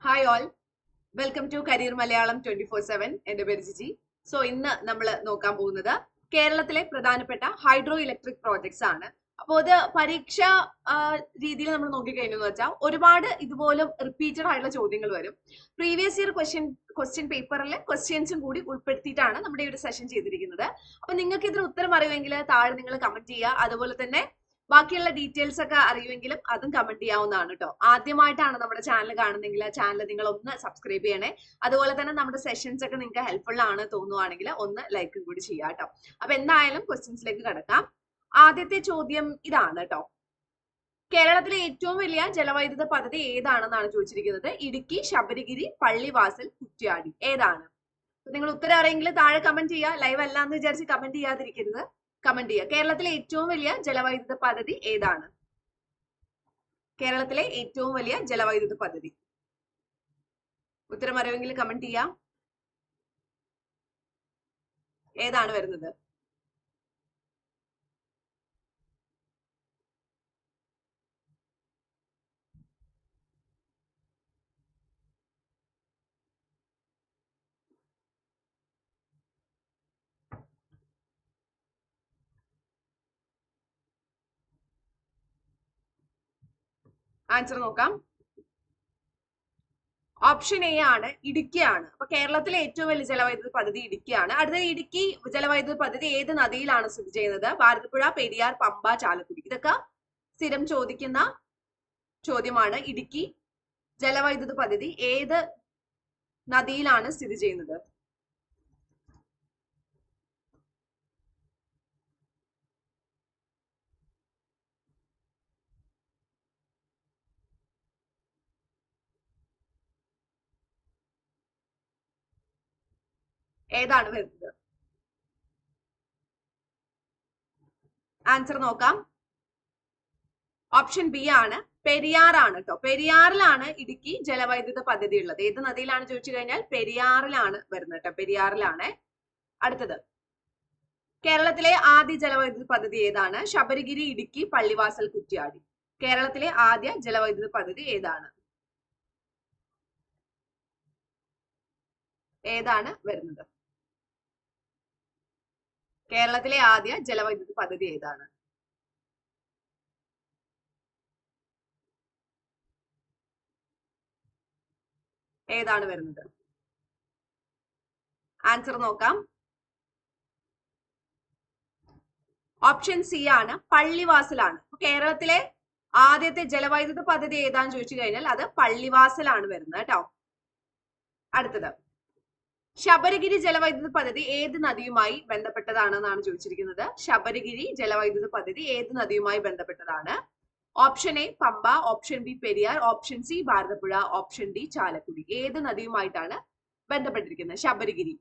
Hi all, welcome to career Malayalam 24/7. എന്റെ പേര് Jiji. So ഇന്ന് നമ്മൾ നോക്കാൻ പോകുന്നത് കേരളത്തിലെ പ്രധാനപ്പെട്ട ഹൈഡ്രോ ഇലക്ട്രിക് പ്രോജക്ട്സ് ആണ്. അപ്പോൾ ഇത് പരീക്ഷ രീതിയിൽ നമ്മൾ നോക്കിക്കഴിഞ്ഞു വെച്ചാൽ ഒരുപാട് ഇതുപോലെ റിപ്പീറ്റഡ് ആയിട്ടുള്ള ചോദ്യങ്ങൾ വരും. പ്രീവിയസ് ഇയർ ക്വസ്റ്റ്യൻ പേപ്പറിലെ ക്വസ്റ്റ്യൻസും കൂടി ഉൾപ്പെടുത്തിയിട്ടാണ് നമ്മുടെ ഈ ഒരു സെഷൻ ചെയ്തിരിക്കുന്നത്. അപ്പൊ നിങ്ങൾക്ക് ഇതിന് ഉത്തരം അറിയുമെങ്കിൽ താഴെ നിങ്ങൾ കമന്റ് ചെയ്യുക. അതുപോലെ തന്നെ ബാക്കിയുള്ള ഡീറ്റെയിൽസ് ഒക്കെ അറിയുമെങ്കിലും അതും കമന്റ് ചെയ്യാവുന്നതാണ് കേട്ടോ. ആദ്യമായിട്ടാണ് നമ്മുടെ ചാനൽ കാണുന്നെങ്കിൽ ആ ചാനൽ നിങ്ങൾ ഒന്ന് സബ്സ്ക്രൈബ് ചെയ്യണേ. അതുപോലെ തന്നെ നമ്മുടെ സെഷൻസ് ഒക്കെ നിങ്ങൾക്ക് ഹെൽപ്ഫുൾ ആണ് തോന്നുവാണെങ്കിൽ ഒന്ന് ലൈക്കും കൂടി ചെയ്യാം കേട്ടോ. അപ്പൊ എന്തായാലും ക്വസ്റ്റ്യൻസിലേക്ക് കടക്കാം. ആദ്യത്തെ ചോദ്യം ഇതാണ് കേട്ടോ. കേരളത്തിലെ ഏറ്റവും വലിയ ജലവൈദ്യുത പദ്ധതി ഏതാണെന്നാണ് ചോദിച്ചിരിക്കുന്നത്. ഇടുക്കി, ശബരിഗിരി, പള്ളിവാസൽ, കുറ്റ്യാടി ഏതാണ്? നിങ്ങൾ ഉത്തരം അറിയെങ്കിൽ താഴെ കമന്റ് ചെയ്യുക. ലൈവ് അല്ല എന്ന് വിചാരിച്ച് കമന്റ് ചെയ്യാതിരിക്കരുത്, കമന്റ് ചെയ്യുക. കേരളത്തിലെ ഏറ്റവും വലിയ ജലവൈദ്യുത പദ്ധതി ഏതാണ്? കേരളത്തിലെ ഏറ്റവും വലിയ ജലവൈദ്യുത പദ്ധതി ഉത്തരം അറിയുമെങ്കിൽ കമന്റ് ചെയ്യാം. ഏതാണ് വരുന്നത്? ആൻസർ നോക്കാം. ഓപ്ഷൻ എ ആണ്, ഇടുക്കിയാണ്. അപ്പൊ കേരളത്തിലെ ഏറ്റവും വലിയ ജലവൈദ്യുത പദ്ധതി ഇടുക്കിയാണ്. അടുത്തത് ഇടുക്കി ജലവൈദ്യുത പദ്ധതി ഏത് നദിയിലാണ് സ്ഥിതി ചെയ്യുന്നത്? ഭാരതപ്പുഴ, പെരിയാർ, പമ്പ, ചാലക്കുടി. ഇതൊക്കെ സ്ഥിരം ചോദിക്കുന്ന ചോദ്യമാണ്. ഇടുക്കി ജലവൈദ്യുത പദ്ധതി ഏത് നദിയിലാണ് സ്ഥിതി ചെയ്യുന്നത്? ഏതാണ് വരുന്നത്? ആൻസർ നോക്കാം. ഓപ്ഷൻ ബി ആണ്, പെരിയാർ ആണ് കേട്ടോ. പെരിയാറിലാണ് ഇടുക്കി ജലവൈദ്യുത പദ്ധതി ഉള്ളത്. ഏത് നദിയിലാണ് ചോദിച്ചു കഴിഞ്ഞാൽ പെരിയാറിലാണ് വരുന്നത് കേട്ടോ. പെരിയാറിലാണ്. അടുത്തത്, കേരളത്തിലെ ആദ്യ ജലവൈദ്യുത പദ്ധതി ഏതാണ്? ശബരിഗിരി, ഇടുക്കി, പള്ളിവാസൽ, കുറ്റ്യാടി. കേരളത്തിലെ ആദ്യ ജലവൈദ്യുത പദ്ധതി ഏതാണ്? ഏതാണ് വരുന്നത്? കേരളത്തിലെ ആദ്യ ജലവൈദ്യുത പദ്ധതി ഏതാണ്? ഏതാണ് വരുന്നത്? ആൻസർ നോക്കാം. ഓപ്ഷൻ സി ആണ്, പള്ളിവാസലാണ്. കേരളത്തിലെ ആദ്യത്തെ ജലവൈദ്യുത പദ്ധതി ഏതാന്ന് ചോദിച്ചു കഴിഞ്ഞാൽ അത് പള്ളിവാസലാണ് വരുന്നത് കേട്ടോ. അടുത്തത്, ശബരിഗിരി ജലവൈദ്യുത പദ്ധതി ഏത് നദിയുമായി ബന്ധപ്പെട്ടതാണെന്നാണ് ചോദിച്ചിരിക്കുന്നത്. ശബരിഗിരി ജലവൈദ്യുത പദ്ധതി ഏത് നദിയുമായി ബന്ധപ്പെട്ടതാണ്? Option A Pamba, option B Periyar, option C Bharathappuzha, option D Chalakudy. ഏത് നദിയുമായിട്ടാണ് ബന്ധപ്പെട്ടിരിക്കുന്നത് ശബരിഗിരി?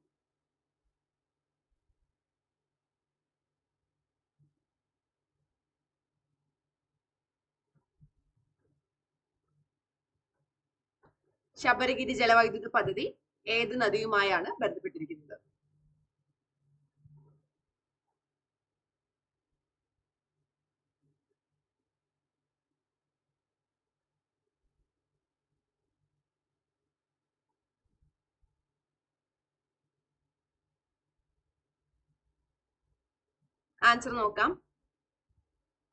ശബരിഗിരി ജലവൈദ്യുത പദ്ധതി ഏത് നദിയുമായാണ് ബന്ധപ്പെട്ടിരിക്കുന്നത്? ആൻസർ നോക്കാം.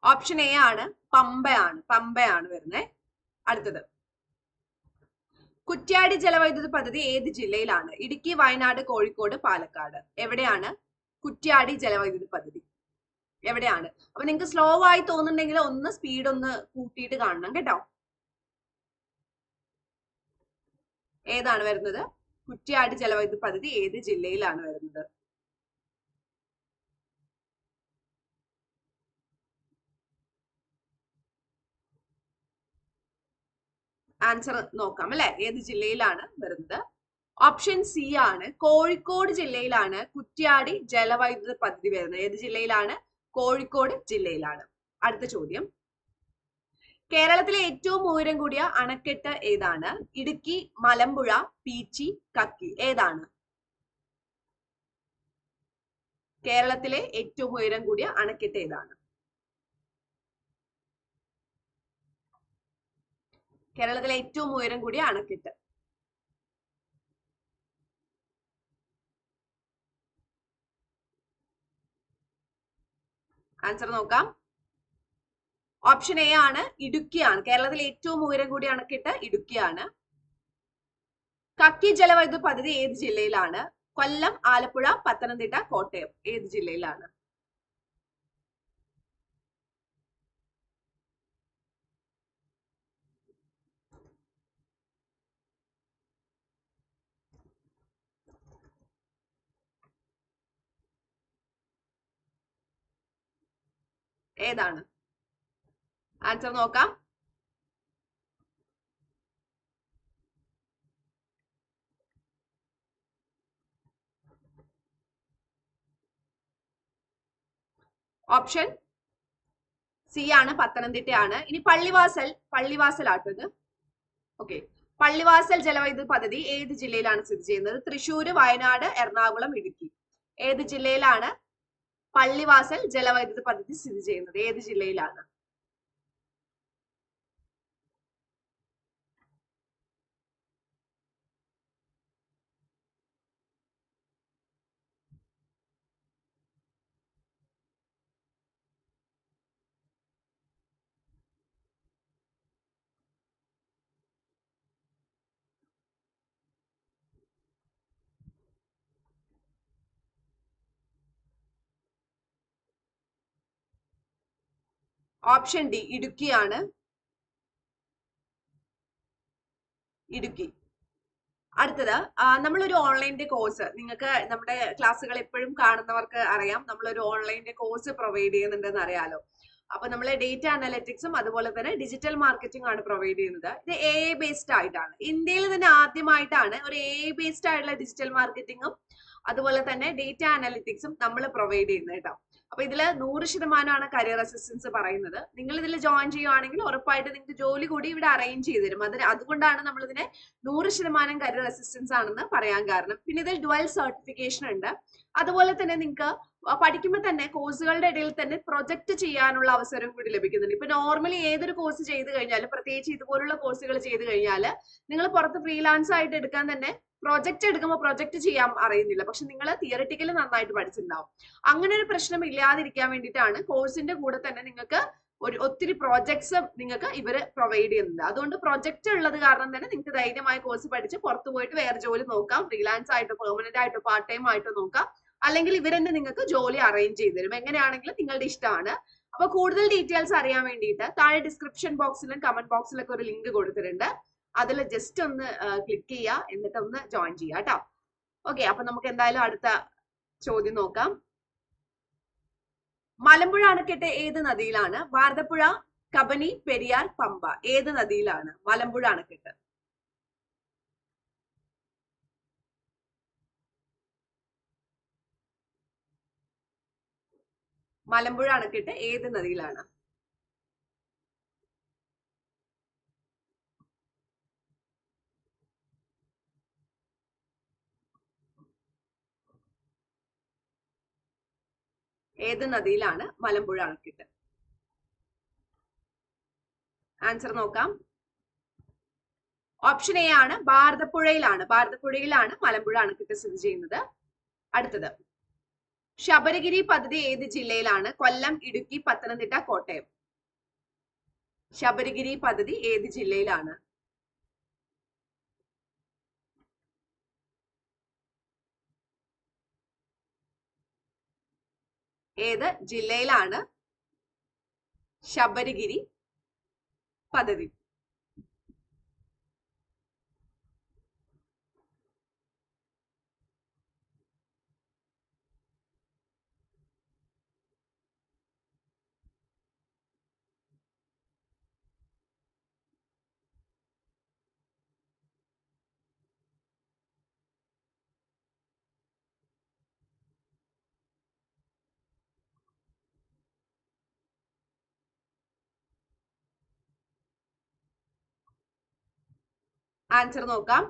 ഓപ്ഷൻ എ ആണ്, പമ്പയാണ്. പമ്പയാണ് വരുന്നത്. അടുത്തത്, കുറ്റ്യാടി ജലവൈദ്യുത പദ്ധതി ഏത് ജില്ലയിലാണ്? ഇടുക്കി, വയനാട്, കോഴിക്കോട്, പാലക്കാട്. എവിടെയാണ് കുറ്റ്യാടി ജലവൈദ്യുത പദ്ധതി? എവിടെയാണ്? അപ്പൊ നിങ്ങൾക്ക് സ്ലോ ആയി തോന്നുന്നുണ്ടെങ്കിൽ ഒന്ന് സ്പീഡ് ഒന്ന് കൂട്ടിയിട്ട് കാണണം കേട്ടോ. ഏതാണ് വരുന്നത്? കുറ്റ്യാടി ജലവൈദ്യുത പദ്ധതി ഏത് ജില്ലയിലാണ് വരുന്നത്? ആൻസർ നോക്കാം അല്ലെ. ഏത് ജില്ലയിലാണ് വരുന്നത്? ഓപ്ഷൻ സി ആണ്, കോഴിക്കോട് ജില്ലയിലാണ് കുറ്റ്യാടി ജലവൈദ്യുത പദ്ധതി വരുന്നത്. ഏത് ജില്ലയിലാണ്? കോഴിക്കോട് ജില്ലയിലാണ്. അടുത്ത ചോദ്യം, കേരളത്തിലെ ഏറ്റവും ഉയരം കൂടിയ അണക്കെട്ട് ഏതാണ്? ഇടുക്കി, മലമ്പുഴ, പീച്ചി, കക്കി. ഏതാണ് കേരളത്തിലെ ഏറ്റവും ഉയരം കൂടിയ അണക്കെട്ട് ഏതാണ്? കേരളത്തിലെ ഏറ്റവും ഉയരം കൂടിയ അണക്കെട്ട് ആൻസർ നോക്കാം. ഓപ്ഷൻ എ ആണ്, ഇടുക്കിയാണ്. കേരളത്തിലെ ഏറ്റവും ഉയരം കൂടിയ അണക്കെട്ട് ഇടുക്കിയാണ്. കക്കി ജലവൈദ്യുത പദ്ധതി ഏത് ജില്ലയിലാണ്? കൊല്ലം, ആലപ്പുഴ, പത്തനംതിട്ട, കോട്ടയം. ഏത് ജില്ലയിലാണ്? ഏതാണ്? ആൻസർ നോക്കാം. ഓപ്ഷൻ സി ആണ്, പത്തനംതിട്ടയാണ്. ഇനി പള്ളിവാസൽ ആട്ടത്. ഓക്കെ, പള്ളിവാസൽ ജലവൈദ്യുത പദ്ധതി ഏത് ജില്ലയിലാണ് സ്ഥിതി ചെയ്യുന്നത്? തൃശ്ശൂര്, വയനാട്, എറണാകുളം, ഇടുക്കി. ഏത് ജില്ലയിലാണ് പള്ളിവാസൽ ജലവൈദ്യുത പദ്ധതി സ്ഥിതി ചെയ്യുന്നത്? ഏത് ജില്ലയിലാണ്? ഓപ്ഷൻ ഡി, ഇടുക്കിയാണ്. ഇടുക്കി. അടുത്തത്, നമ്മളൊരു ഓൺലൈൻ്റെ കോഴ്സ്, നിങ്ങൾക്ക് നമ്മുടെ ക്ലാസ്സുകൾ എപ്പോഴും കാണുന്നവർക്ക് അറിയാം, നമ്മളൊരു ഓൺലൈൻ്റെ കോഴ്സ് പ്രൊവൈഡ് ചെയ്യുന്നുണ്ടെന്ന് അറിയാലോ. അപ്പൊ നമ്മൾ ഡേറ്റ അനലിറ്റിക്സും അതുപോലെ തന്നെ ഡിജിറ്റൽ മാർക്കറ്റിംഗ് ആണ് പ്രൊവൈഡ് ചെയ്യുന്നത്. ഇത് AI ബേസ്ഡ് ആയിട്ടാണ്. ഇന്ത്യയിൽ തന്നെ ആദ്യമായിട്ടാണ് ഒരു AI ബേസ്ഡ് ആയിട്ടുള്ള ഡിജിറ്റൽ മാർക്കറ്റിംഗും അതുപോലെ തന്നെ ഡേറ്റ അനലിറ്റിക്സും നമ്മൾ പ്രൊവൈഡ് ചെയ്യുന്നത് കേട്ടോ. അപ്പൊ ഇതിൽ 100% കരിയർ അസിസ്റ്റൻസ് പറയുന്നത്. നിങ്ങൾ ഇതിൽ ജോയിൻ ചെയ്യുവാണെങ്കിൽ ഉറപ്പായിട്ട് നിങ്ങൾക്ക് ജോലി കൂടി ഇവിടെ അറേഞ്ച് ചെയ്ത് തരും. അതുകൊണ്ടാണ് നമ്മൾ ഇതിനെ 100% കരിയർ അസിസ്റ്റൻസ് ആണെന്ന് പറയാൻ കാരണം. പിന്നെ ഇതിൽ ഡുവൽ സർട്ടിഫിക്കേഷൻ ഉണ്ട്. അതുപോലെ തന്നെ നിങ്ങൾക്ക് പഠിക്കുമ്പോൾ തന്നെ കോഴ്സുകളുടെ ഇടയിൽ തന്നെ പ്രൊജക്ട് ചെയ്യാനുള്ള അവസരം കൂടി ലഭിക്കുന്നുണ്ട്. ഇപ്പൊ നോർമലി ഏതൊരു കോഴ്സ് ചെയ്ത് കഴിഞ്ഞാലും, പ്രത്യേകിച്ച് ഇതുപോലുള്ള കോഴ്സുകൾ ചെയ്ത് കഴിഞ്ഞാൽ നിങ്ങൾ പുറത്ത് ഫ്രീലാൻസ് ആയിട്ട് എടുക്കാൻ തന്നെ പ്രൊജക്ട് എടുക്കുമ്പോൾ പ്രൊജക്ട് ചെയ്യാൻ അറിയുന്നില്ല. പക്ഷെ നിങ്ങൾ തിയറിറ്റിക്കലി നന്നായിട്ട് പഠിച്ചിട്ടുണ്ടാവും. അങ്ങനെ ഒരു പ്രശ്നം ഇല്ലാതിരിക്കാൻ വേണ്ടിയിട്ടാണ് കോഴ്സിന്റെ കൂടെ തന്നെ നിങ്ങൾക്ക് ഒത്തിരി പ്രോജക്ട്സ് നിങ്ങൾക്ക് ഇവര് പ്രൊവൈഡ് ചെയ്യുന്നുണ്ട്. അതുകൊണ്ട് പ്രൊജക്ട് ഉള്ളത് കാരണം തന്നെ നിങ്ങൾക്ക് ധൈര്യമായ കോഴ്സ് പഠിച്ച് പുറത്തു പോയിട്ട് വേറെ ജോലി നോക്കാം. ഫ്രീലാൻസ് ആയിട്ടോ പെർമനന്റ് ആയിട്ടോ പാർട്ട് ടൈം ആയിട്ടോ നോക്കാം. അല്ലെങ്കിൽ ഇവരെന്നെ നിങ്ങൾക്ക് ജോലി അറേഞ്ച് ചെയ്ത് തരും. എങ്ങനെയാണെങ്കിലും നിങ്ങളുടെ ഇഷ്ടമാണ്. അപ്പൊ കൂടുതൽ ഡീറ്റെയിൽസ് അറിയാൻ വേണ്ടിയിട്ട് താഴെ ഡിസ്ക്രിപ്ഷൻ ബോക്സിലും കമന്റ് ബോക്സിലൊക്കെ ഒരു ലിങ്ക് കൊടുത്തിട്ടുണ്ട്. അതിൽ ജസ്റ്റ് ഒന്ന് ക്ലിക്ക് ചെയ്യുക, എന്നിട്ട് ഒന്ന് ജോയിൻ ചെയ്യുക കേട്ടോ. ഓക്കെ, അപ്പൊ നമുക്ക് എന്തായാലും അടുത്ത ചോദ്യം നോക്കാം. മലമ്പുഴ അണക്കെട്ട് ഏത് നദിയിലാണ്? ഭാരതപ്പുഴ, കബനി, പെരിയാർ, പമ്പ. ഏത് നദിയിലാണ് മലമ്പുഴ അണക്കെട്ട്? മലമ്പുഴ അണക്കെട്ട് ഏത് നദിയിലാണ്? ഏത് നദിയിലാണ് മലമ്പുഴ അണക്കെട്ട്? ആൻസർ നോക്കാം. ഓപ്ഷൻ എ ആണ്, ഭാരതപ്പുഴയിലാണ്. ഭാരതപ്പുഴയിലാണ് മലമ്പുഴ അണക്കെട്ട് സ്ഥിതി ചെയ്യുന്നത്. അടുത്തത്, ശബരിഗിരി പദ്ധതി ഏത് ജില്ലയിലാണ്? കൊല്ലം, ഇടുക്കി, പത്തനംതിട്ട, കോട്ടയം. ശബരിഗിരി പദ്ധതി ഏത് ജില്ലയിലാണ്? ഏത് ജില്ലയിലാണ് ശബരിഗിരി പദ്ധതി? ആൻസർ നോക്കാം.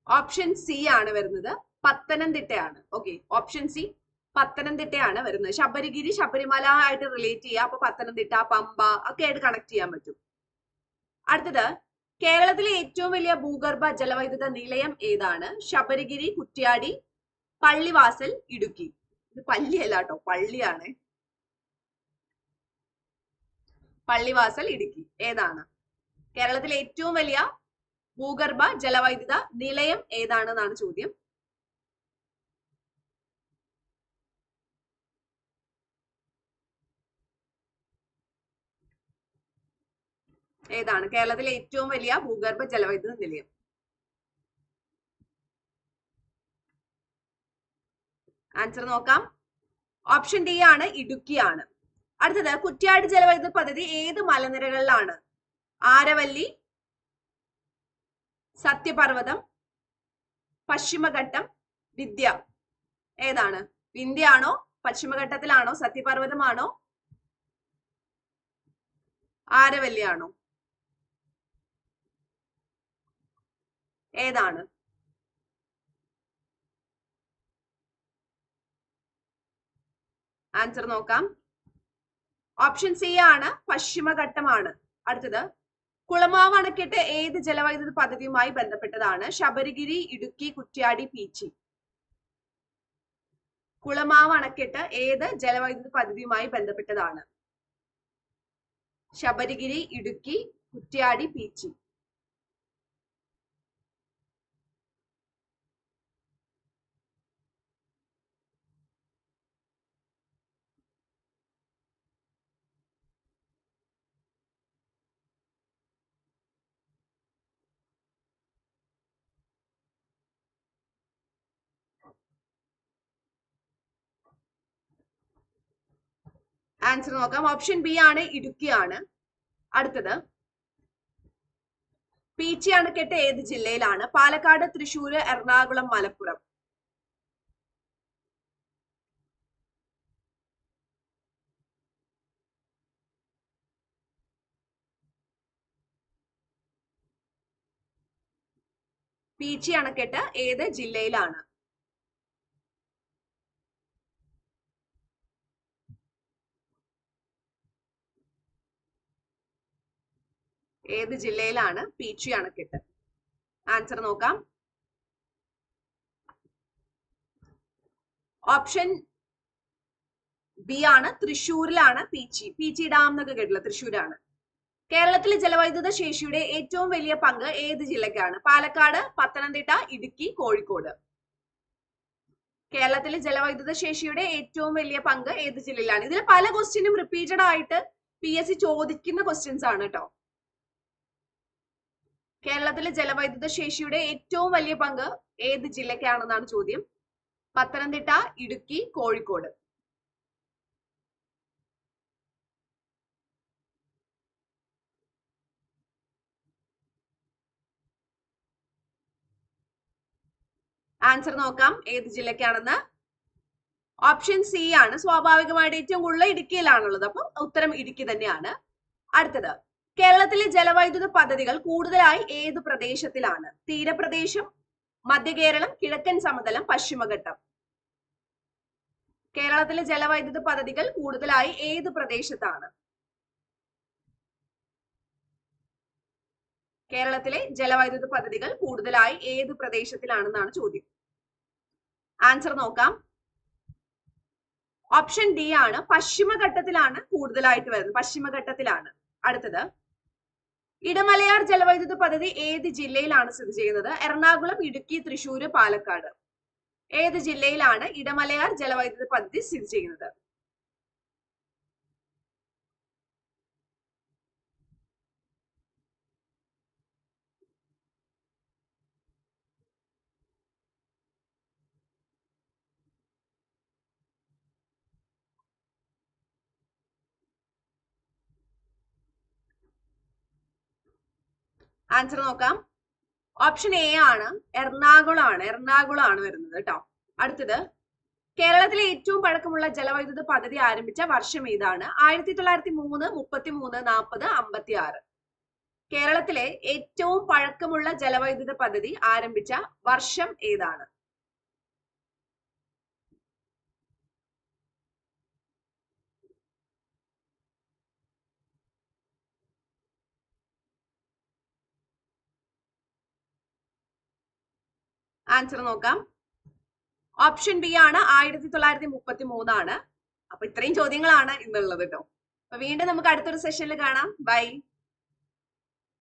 ഓപ്ഷൻ സി ആണ് വരുന്നത്, പത്തനംതിട്ടയാണ്. ഓക്കെ, ഓപ്ഷൻ സി പത്തനംതിട്ടയാണ് വരുന്നത്. ശബരിഗിരി ശബരിമല ആയിട്ട് റിലേറ്റ് ചെയ്യുക. അപ്പൊ പത്തനംതിട്ട, പമ്പ ഒക്കെ ആയിട്ട് കണക്ട് ചെയ്യാൻ പറ്റും. അടുത്തത്, കേരളത്തിലെ ഏറ്റവും വലിയ ഭൂഗർഭ ജലവൈദ്യുത നിലയം ഏതാണ്? ശബരിഗിരി, കുറ്റ്യാടി, പള്ളിവാസൽ, ഇടുക്കി. ഇത് പള്ളിയല്ല കേട്ടോ, പള്ളിയാണ്. പള്ളിവാസൽ, ഇടുക്കി. ഏതാണ് കേരളത്തിലെ ഏറ്റവും വലിയ ഭൂഗർഭ ജലവൈദ്യുത നിലയം ഏതാണെന്നാണ് ചോദ്യം. ഏതാണ് കേരളത്തിലെ ഏറ്റവും വലിയ ഭൂഗർഭ ജലവൈദ്യുത നിലയം? ആൻസർ നോക്കാം. ഓപ്ഷൻ ഡി ആണ്, ഇടുക്കിയാണ്. അടുത്തത്, കുറ്റ്യാടി ജലവൈദ്യുത പദ്ധതി ഏത് മലനിരകളിലാണ്? ആരവല്ലി, സത്യപർവ്വതം, പശ്ചിമഘട്ടം, വിന്ധ്യ. ഏതാണ്? വിന്ധ്യ ആണോ, പശ്ചിമഘട്ടത്തിലാണോ, സത്യപർവ്വതമാണോ, ആരവല്ലി ആണോ? ഏതാണ്? ആൻസർ നോക്കാം. ഓപ്ഷൻ സി ആണ്, പശ്ചിമഘട്ടമാണ്. അടുത്തത്, കുളമാവ് അണക്കെട്ട് ഏത് ജലവൈദ്യുത പദ്ധതിയുമായി ബന്ധപ്പെട്ടതാണ്? ശബരിഗിരി, ഇടുക്കി, കുറ്റ്യാടി, പീച്ചി. കുളമാവ് അണക്കെട്ട് ഏത് ജലവൈദ്യുത പദ്ധതിയുമായി ബന്ധപ്പെട്ടതാണ്? ശബരിഗിരി, ഇടുക്കി, കുറ്റ്യാടി, പീച്ചി. ആൻസർ നോക്കാം. ഓപ്ഷൻ ബി ആണ്, ഇടുക്കിയാണ്. അടുത്തത്, പീച്ചി അണക്കെട്ട് ഏത് ജില്ലയിലാണ്? പാലക്കാട്, തൃശ്ശൂര്, എറണാകുളം, മലപ്പുറം. പീച്ചി അണക്കെട്ട് ഏത് ജില്ലയിലാണ്? ഏത് ജില്ലയിലാണ് പീച്ചി അണക്കെട്ട്? ആൻസർ നോക്കാം. ഓപ്ഷൻ ബി ആണ്, തൃശ്ശൂരിലാണ് പീച്ചി ഡാം എന്നൊക്കെ കേട്ടില്ല, തൃശ്ശൂരാണ്. കേരളത്തിലെ ജലവൈദ്യുത ശേഷിയുടെ ഏറ്റവും വലിയ പങ്ക് ഏത് ജില്ലക്കാണ്? പാലക്കാട്, പത്തനംതിട്ട, ഇടുക്കി, കോഴിക്കോട്. കേരളത്തിലെ ജലവൈദ്യുത ശേഷിയുടെ ഏറ്റവും വലിയ പങ്ക് ഏത് ജില്ലയിലാണ്? ഇതിൽ പല ക്വസ്റ്റ്യനും റിപ്പീറ്റഡ് ആയിട്ട് PSC ചോദിക്കുന്ന ക്വസ്റ്റ്യൻസ് ആണ് കേട്ടോ. കേരളത്തിലെ ജലവൈദ്യുത ശേഷിയുടെ ഏറ്റവും വലിയ പങ്ക് ഏത് ജില്ലക്കാണെന്നാണ് ചോദ്യം. പത്തനംതിട്ട, ഇടുക്കി, കോഴിക്കോട്. ആൻസർ നോക്കാം, ഏത് ജില്ലക്കാണെന്ന്. ഓപ്ഷൻ സി ആണ്, സ്വാഭാവികമായിട്ട് ഏറ്റവും കൂടുതൽ ഇടുക്കിയിലാണുള്ളത്. അപ്പൊ ഉത്തരം ഇടുക്കി തന്നെയാണ്. അടുത്തത്, കേരളത്തിലെ ജലവൈദ്യുത പദ്ധതികൾ കൂടുതലായി ഏത് പ്രദേശത്തിലാണ്? തീരപ്രദേശം, മധ്യകേരളം, കിഴക്കൻ സമതലം, പശ്ചിമഘട്ടം. കേരളത്തിലെ ജലവൈദ്യുത പദ്ധതികൾ കൂടുതലായി ഏത് പ്രദേശത്താണ്? കേരളത്തിലെ ജലവൈദ്യുത പദ്ധതികൾ കൂടുതലായി ഏത് പ്രദേശത്തിലാണെന്നാണ് ചോദ്യം. ആൻസർ നോക്കാം. ഓപ്ഷൻ ഡി ആണ്, പശ്ചിമഘട്ടത്തിലാണ് കൂടുതലായിട്ട് വരുന്നത്. പശ്ചിമഘട്ടത്തിലാണ്. അടുത്തത്, ഇടമലയാർ ജലവൈദ്യുത പദ്ധതി ഏത് ജില്ലയിലാണ് സ്ഥിതി ചെയ്യുന്നത്? എറണാകുളം, ഇടുക്കി, തൃശ്ശൂര്, പാലക്കാട്. ഏത് ജില്ലയിലാണ് ഇടമലയാർ ജലവൈദ്യുത പദ്ധതി സ്ഥിതി ചെയ്യുന്നത്? ആൻസർ നോക്കാം. ഓപ്ഷൻ എ ആണ്, എറണാകുളം ആണ് വരുന്നത് കേട്ടോ. അടുത്തത്, കേരളത്തിലെ ഏറ്റവും പഴക്കമുള്ള ജലവൈദ്യുത പദ്ധതി ആരംഭിച്ച വർഷം ഏതാണ്? 1903, 33, 40, 56. കേരളത്തിലെ ഏറ്റവും പഴക്കമുള്ള ജലവൈദ്യുത പദ്ധതി ആരംഭിച്ച വർഷം ഏതാണ്? ആൻസർ നോക്കാം. ഓപ്ഷൻ ബി ആണ് 1933 ആണ്. അപ്പൊ ഇത്രയും ചോദ്യങ്ങളാണ് ഇന്നുള്ളത് കേട്ടോ. അപ്പൊ വീണ്ടും നമുക്ക് അടുത്തൊരു സെഷനിൽ കാണാം. ബൈ.